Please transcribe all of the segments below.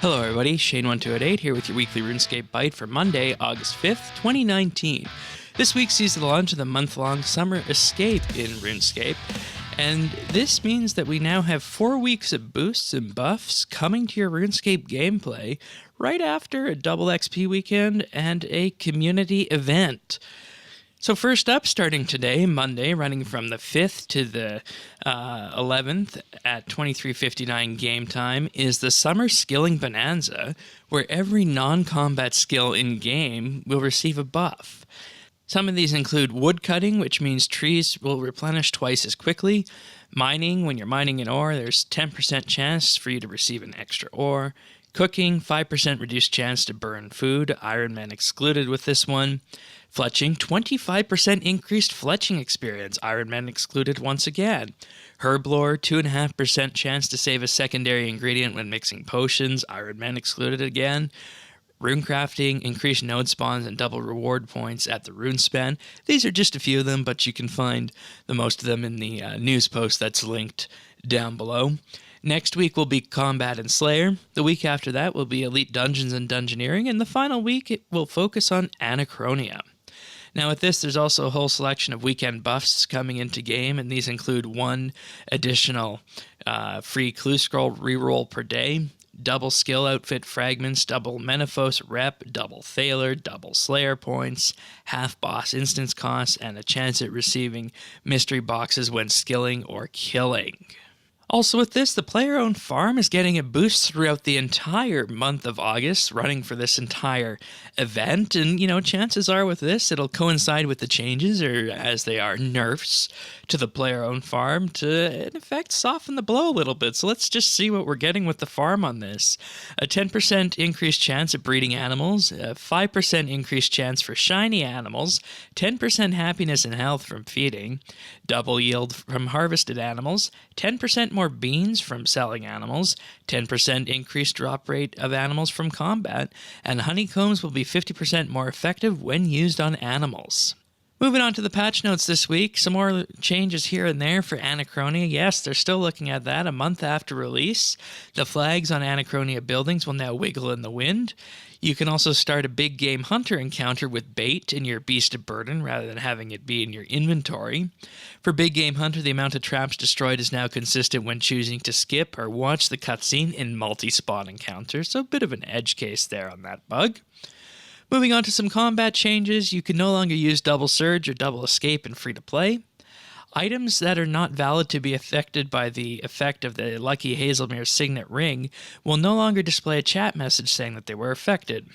Hello everybody, Shane1288 here with your weekly RuneScape Byte for Monday, August 5th, 2019. This week sees the launch of the month-long Summer Escape in RuneScape, and this means that we now have 4 weeks of boosts and buffs coming to your RuneScape gameplay right after a double XP weekend and a community event. So first up, starting today, Monday, running from the 5th to the 11th at 23:59 game time, is the Summer Skilling Bonanza, where every non-combat skill in-game will receive a buff. Some of these include woodcutting, which means trees will replenish twice as quickly. Mining, when you're mining an ore, there's 10% chance for you to receive an extra ore. Cooking, 5% reduced chance to burn food, Iron Man excluded with this one. Fletching, 25% increased fletching experience, Iron Man excluded once again. Herblore, 2.5% chance to save a secondary ingredient when mixing potions, Iron Man excluded again. Runecrafting, increased node spawns and double reward points at the RuneSpan. These are just a few of them, but you can find the most of them in the news post that's linked down below. Next week will be Combat and Slayer. The week after that will be Elite Dungeons and Dungeoneering, and the final week it will focus on Anachronia. Now with this, there's also a whole selection of weekend buffs coming into game, and these include 1 additional free clue scroll reroll per day, double skill outfit fragments, double Menaphos rep, double Thaler, double Slayer points, half boss instance costs, and a chance at receiving mystery boxes when skilling or killing. Also with this, the player-owned farm is getting a boost throughout the entire month of August, running for this entire event, and chances are with this, it'll coincide with the changes, or as they are, nerfs, to the player-owned farm to, in effect, soften the blow a little bit. So let's just see what we're getting with the farm on this. A 10% increased chance of breeding animals, a 5% increased chance for shiny animals, 10% happiness and health from feeding, double yield from harvested animals, 10% more beans from selling animals, 10% increased drop rate of animals from combat, and honeycombs will be 50% more effective when used on animals. Moving on to the patch notes this week, some more changes here and there for Anachronia. Yes, they're still looking at that a month after release. The flags on Anachronia buildings will now wiggle in the wind. You can also start a big game hunter encounter with bait in your Beast of Burden rather than having it be in your inventory. For big game hunter, the amount of traps destroyed is now consistent when choosing to skip or watch the cutscene in multi-spawn encounters, so a bit of an edge case there on that bug. Moving on to some combat changes, you can no longer use double surge or double escape in free-to-play. Items that are not valid to be affected by the effect of the Lucky Hazelmere Signet Ring will no longer display a chat message saying that they were affected.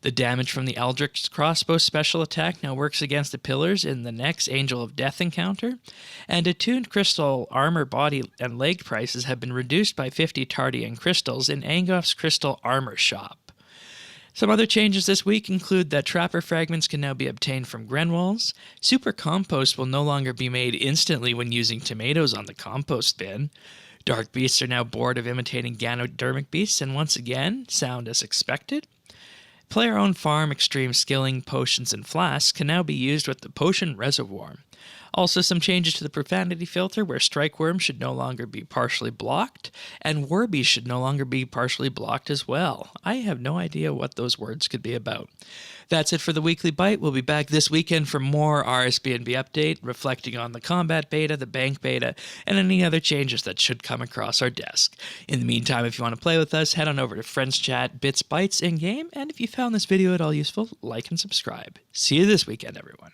The damage from the Eldritch Crossbow special attack now works against the pillars in the next Angel of Death encounter, and Attuned Crystal armor body and leg prices have been reduced by 50 Tardian crystals in Angoff's Crystal Armor Shop. Some other changes this week include that Trapper Fragments can now be obtained from grenwalls, Super Compost will no longer be made instantly when using tomatoes on the compost bin, Dark Beasts are now bored of imitating Ganodermic Beasts and once again sound as expected. Player-owned farm extreme skilling potions and flasks can now be used with the Potion Reservoir. Also some changes to the profanity filter where Strike Worm should no longer be partially blocked, and Warby should no longer be partially blocked as well. I have no idea what those words could be about. That's it for the Weekly Byte. We'll be back this weekend for more RSBANDB update, reflecting on the combat beta, the bank beta, and any other changes that should come across our desk. In the meantime, if you want to play with us, head on over to Friends Chat, BitsBytes in-game, and if you found this video at all useful, like and subscribe. See you this weekend, everyone.